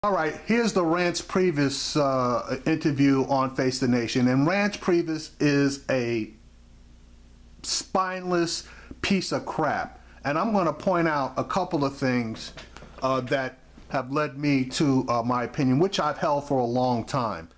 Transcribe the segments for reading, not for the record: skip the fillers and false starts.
All right, here's the Reince Priebus interview on Face the Nation. And Reince Priebus is a spineless piece of crap. And I'm going to point out a couple of things that have led me to my opinion, which I've held for a long time.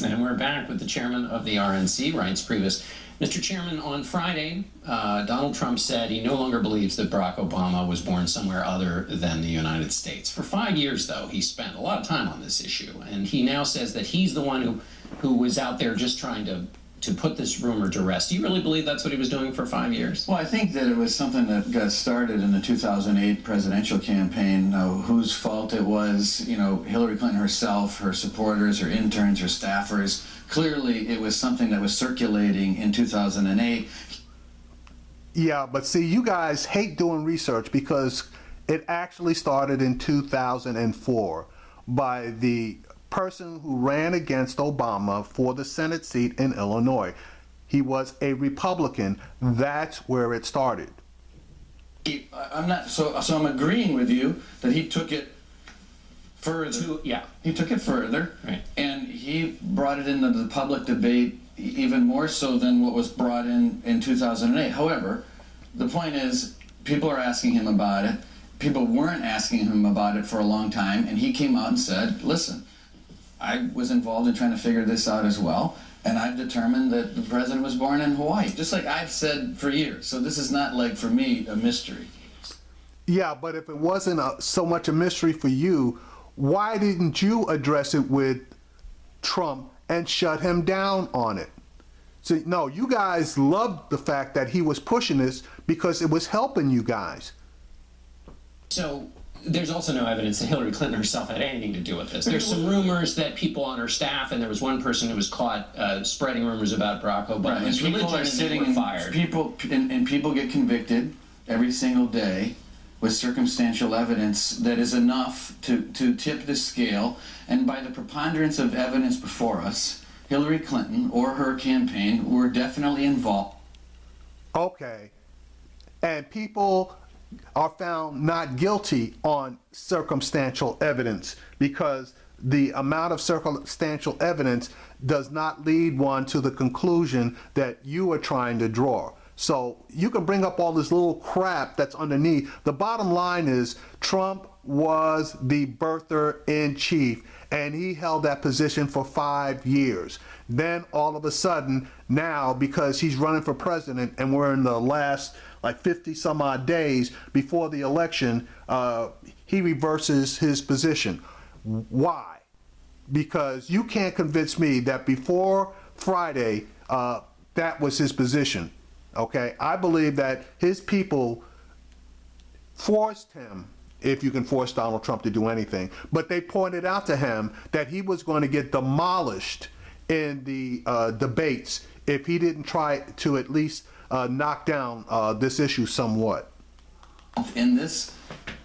And we're back with the chairman of the RNC, Reince Priebus. Mr. Chairman, on Friday, Donald Trump said he no longer believes that Barack Obama was born somewhere other than the United States. For 5 years, though, he spent a lot of time on this issue, and he now says that he's the one who was out there just trying to put this rumor to rest. Do you really believe that's what he was doing for 5 years? Well, I think that it was something that got started in the 2008 presidential campaign, whose fault it was, Hillary Clinton herself, her supporters, her interns, her staffers. Clearly, it was something that was circulating in 2008. Yeah, but see, you guys hate doing research because it actually started in 2004 by the person who ran against Obama for the Senate seat in Illinois. He was a Republican. That's where it started. I'm agreeing with you that he took it further. He took it further, right, and he brought it into the public debate even more so than what was brought in 2008. However, the point is, people are asking him about it. People weren't asking him about it for a long time, and he came out and said, listen, I was involved in trying to figure this out as well, and I've determined that the president was born in Hawaii, just like I've said for years. So this is not, like, for me, a mystery. Yeah, but if it wasn't so much a mystery for you, why didn't you address it with Trump and shut him down on it? So, no, you guys loved the fact that he was pushing this because it was helping you guys. So there's also no evidence that Hillary Clinton herself had anything to do with this. There's some rumors that people on her staff, and there was one person who was caught spreading rumors about Barack Obama. Right, and people are sitting and fired. People get convicted every single day with circumstantial evidence that is enough to tip the scale, and by the preponderance of evidence before us, Hillary Clinton or her campaign were definitely involved. Okay, and people are found not guilty on circumstantial evidence because the amount of circumstantial evidence does not lead one to the conclusion that you are trying to draw. So you can bring up all this little crap that's underneath. The bottom line is Trump was the birther-in-chief, and he held that position for 5 years. Then all of a sudden, now, because he's running for president and we're in the last like 50 some odd days before the election, he reverses his position. Why? Because you can't convince me that before Friday, that was his position. Okay, I believe that his people forced him, if you can force Donald Trump to do anything, but they pointed out to him that he was going to get demolished in the debates if he didn't try to at least knock down this issue somewhat. In this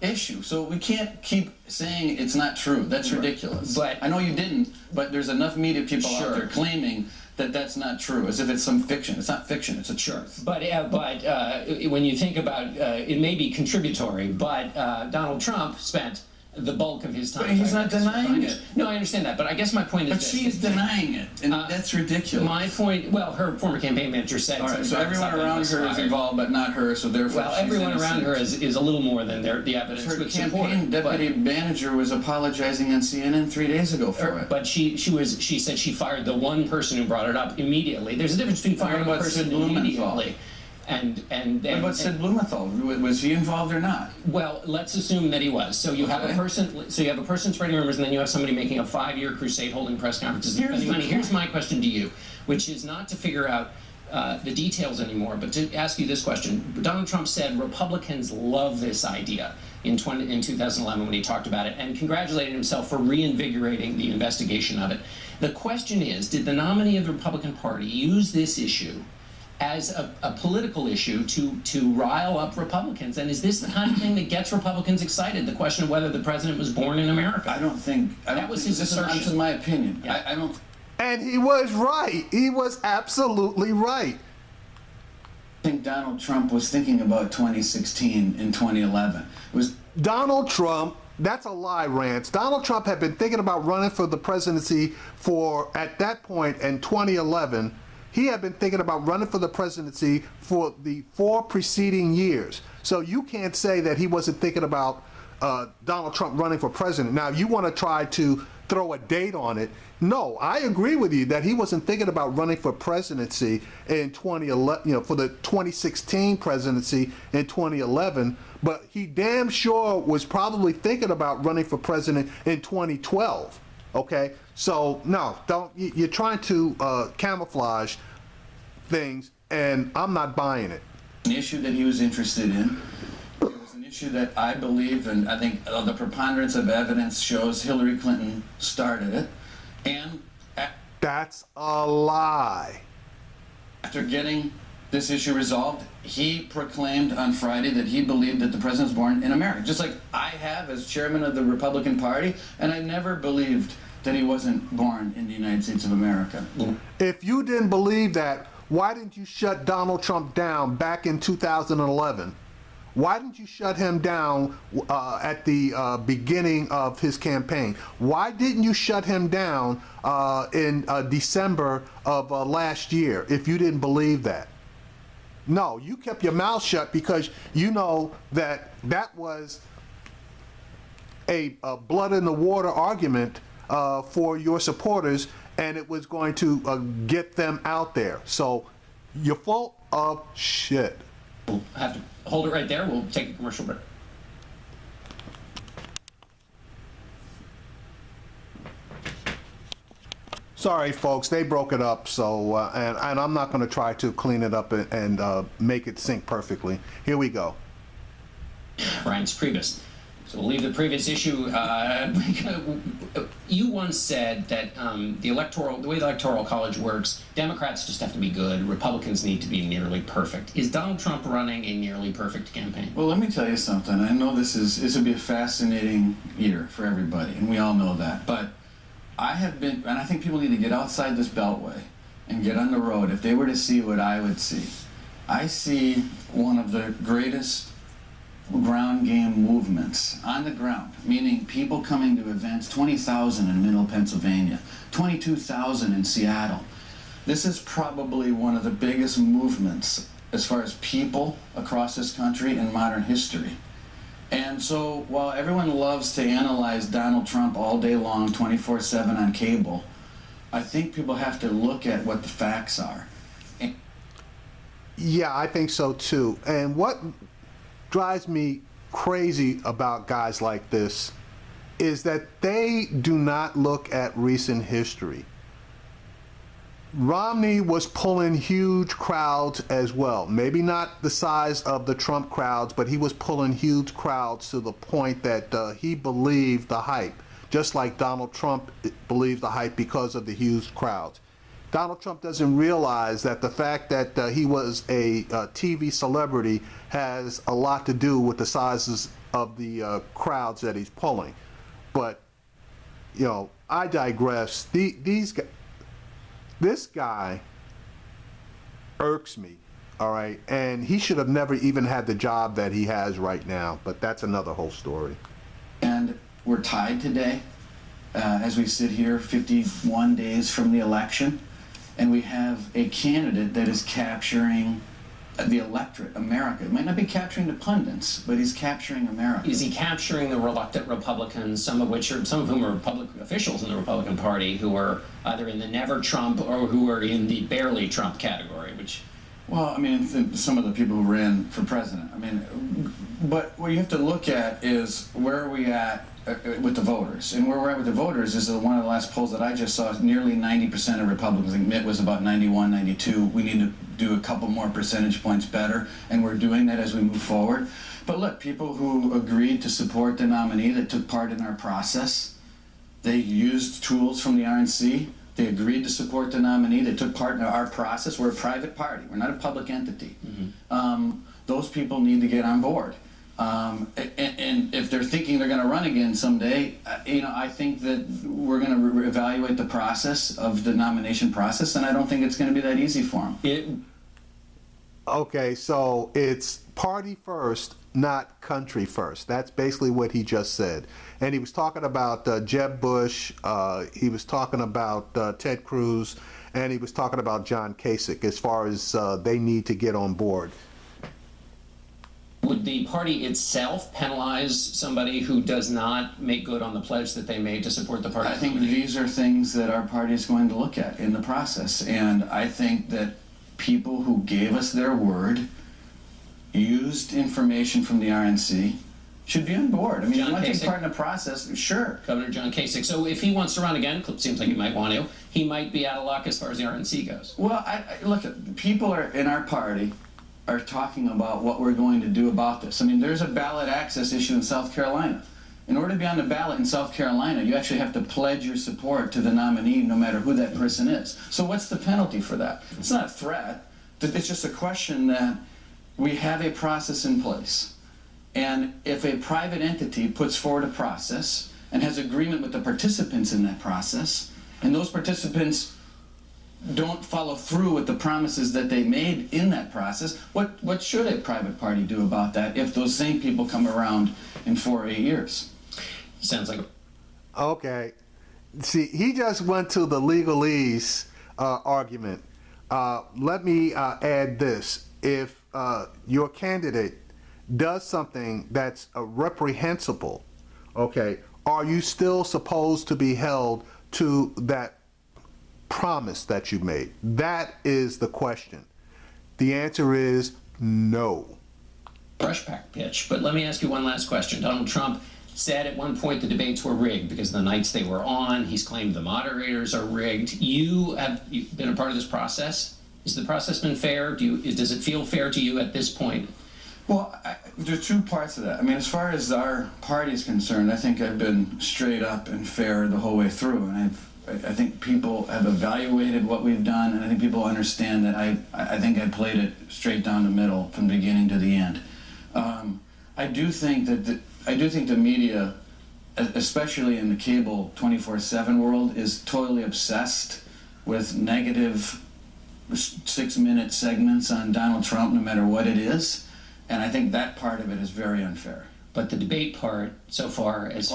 issue, so we can't keep saying it's not true. That's ridiculous. But I know you didn't, but there's enough media people out there claiming that that's not true, as if it's some fiction. It's not fiction, it's a truth. But when you think about it, may be contributory, but Donald Trump spent the bulk of his time. But he's not denying it. No, I understand that, but I guess my point is But she's denying it, and that's ridiculous. My point, well, her former campaign manager said. All right, so everyone around her is involved, but not her, so therefore well, everyone around her is a little more than the evidence would support. Her campaign deputy manager was apologizing on CNN 3 days ago for it. But she said she fired the one person who brought it up immediately. There's a difference between firing a person immediately. What about Sid Blumenthal? Was he involved or not? Well, let's assume that he was. So you have a person. So you have a person spreading rumors, and then you have somebody making a 5-year crusade, holding press conferences, and spending money. Here's my question to you, which is not to figure out the details anymore, but to ask you this question. Donald Trump said Republicans love this idea in 2011 when he talked about it, and congratulated himself for reinvigorating the investigation of it. The question is, did the nominee of the Republican Party use this issue as a political issue to rile up Republicans? And is this the kind of thing that gets Republicans excited? The question of whether the president was born in America. That was his assertion. That's my opinion. Yeah. I don't. And he was right. He was absolutely right. I think Donald Trump was thinking about 2016 and 2011. It was Donald Trump That's a lie, Rance. Donald Trump had been thinking about running for the presidency at that point in 2011, he had been thinking about running for the presidency for the 4 preceding years. So you can't say that he wasn't thinking about Donald Trump running for president. Now, you want to try to throw a date on it. No, I agree with you that he wasn't thinking about running for presidency in 2011, for the 2016 presidency in 2011, but he damn sure was probably thinking about running for president in 2012. Okay, so no, you're trying to camouflage things, and I'm not buying it. An issue that he was interested in. It was an issue that I believe, and I think the preponderance of evidence shows Hillary Clinton started it. And that's a lie. After getting this issue resolved, he proclaimed on Friday that he believed that the president was born in America, just like I have as chairman of the Republican Party, and I never believed that he wasn't born in the United States of America. If you didn't believe that, why didn't you shut Donald Trump down back in 2011? Why didn't you shut him down at the beginning of his campaign? Why didn't you shut him down in December of last year if you didn't believe that? No, you kept your mouth shut because you know that was a blood in the water argument for your supporters, and it was going to get them out there. So you're full of shit. We'll have to hold it right there. We'll take a commercial break. Sorry, folks, they broke it up, so and I'm not going to try to clean it up and make it sync perfectly. Here we go. Reince Priebus. So we'll leave the previous issue. You once said that the way the Electoral College works, Democrats just have to be good, Republicans need to be nearly perfect. Is Donald Trump running a nearly perfect campaign? Well, let me tell you something. I know this will be a fascinating year for everybody, and we all know that. But I have been, and I think people need to get outside this beltway and get on the road. If they were to see what I would see, I see one of the greatest ground game movements on the ground, meaning people coming to events, 20,000 in Middle Pennsylvania, 22,000 in Seattle. This is probably one of the biggest movements as far as people across this country in modern history. And so while everyone loves to analyze Donald Trump all day long, 24/7 on cable, I think people have to look at what the facts are. Yeah, I think so too. And what drives me crazy about guys like this is that they do not look at recent history. Romney was pulling huge crowds as well. Maybe not the size of the Trump crowds, but he was pulling huge crowds to the point that he believed the hype, just like Donald Trump believed the hype because of the huge crowds. Donald Trump doesn't realize that the fact that he was a TV celebrity has a lot to do with the sizes of the crowds that he's pulling. But, you know, I digress. This guy irks me, all right? And he should have never even had the job that he has right now, but that's another whole story. And we're tied today as we sit here 51 days from the election. And we have a candidate that is capturing the electorate, America. It might not be capturing the pundits, but he's capturing America. Is he capturing the reluctant Republicans, some of whom are public officials in the Republican Party, who are either in the never Trump or who are in the barely Trump category? Well, I mean, some of the people who ran for president. I mean, but what you have to look at is where are we at with the voters. And where we're at with the voters is one of the last polls that I just saw, nearly 90% of Republicans. I think Mitt was about 91, 92. We need to do a couple more percentage points better, and we're doing that as we move forward. But look, people who agreed to support the nominee that took part in our process, they used tools from the RNC. They agreed to support the nominee. They took part in our process. We're a private party. We're not a public entity. Mm-hmm. Those people need to get on board. And if they're thinking they're going to run again someday, I think that we're going to evaluate the process of the nomination process, and I don't think it's going to be that easy for them. Okay, so it's party first, not country first. That's basically what he just said. And he was talking about Jeb Bush, he was talking about Ted Cruz, and he was talking about John Kasich as far as they need to get on board. Would the party itself penalize somebody who does not make good on the pledge that they made to support the party? I think these are things that our party is going to look at in the process. And I think that people who gave us their word, used information from the RNC, should be on board. I mean, John you want to take Kasich? part in the process, sure. Governor John Kasich. So if he wants to run again, seems like he might want to, he might be out of luck as far as the RNC goes. Well, look, people are in our party are talking about what we're going to do about this. I mean, there's a ballot access issue in South Carolina. In order to be on the ballot in South Carolina, you actually have to pledge your support to the nominee no matter who that person is. So what's the penalty for that? It's not a threat. It's just a question that we have a process in place. And if a private entity puts forward a process and has agreement with the participants in that process, and those participants don't follow through with the promises that they made in that process, what should a private party do about that if those same people come around in 4 or 8 years? Sounds like Okay. See, he just went to the legalese argument. Let me add this. If your candidate does something that's reprehensible, okay, are you still supposed to be held to that promise that you made? That is the question. The answer is no. brushback pitch. But let me ask you one last question. Donald Trump said at one point the debates were rigged because the nights they were on, he's claimed the moderators are rigged. You've been a part of this process. Has the process been fair? Does it feel fair to you at this point? Well, there are two parts of that. I mean, as far as our party is concerned, I think I've been straight up and fair the whole way through, and I think people have evaluated what we've done, and I think people understand that I think I played it straight down the middle from the beginning to the end. I do think the media, especially in the cable 24/7 world, is totally obsessed with negative 6-minute segments on Donald Trump, no matter what it is, and I think that part of it is very unfair. But the debate part, so far as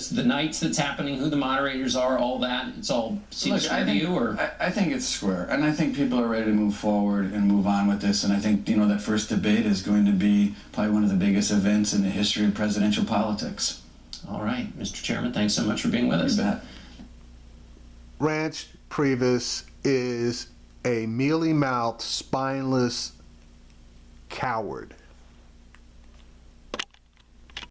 the nights that's happening, who the moderators are, all that, it's all seems fair to you, or? I think it's square, and I think people are ready to move forward and move on with this, and I think, that first debate is going to be probably one of the biggest events in the history of presidential politics. All right, Mr. Chairman, thanks so much for being with us. You bet. Reince Priebus is a mealy-mouthed, spineless coward.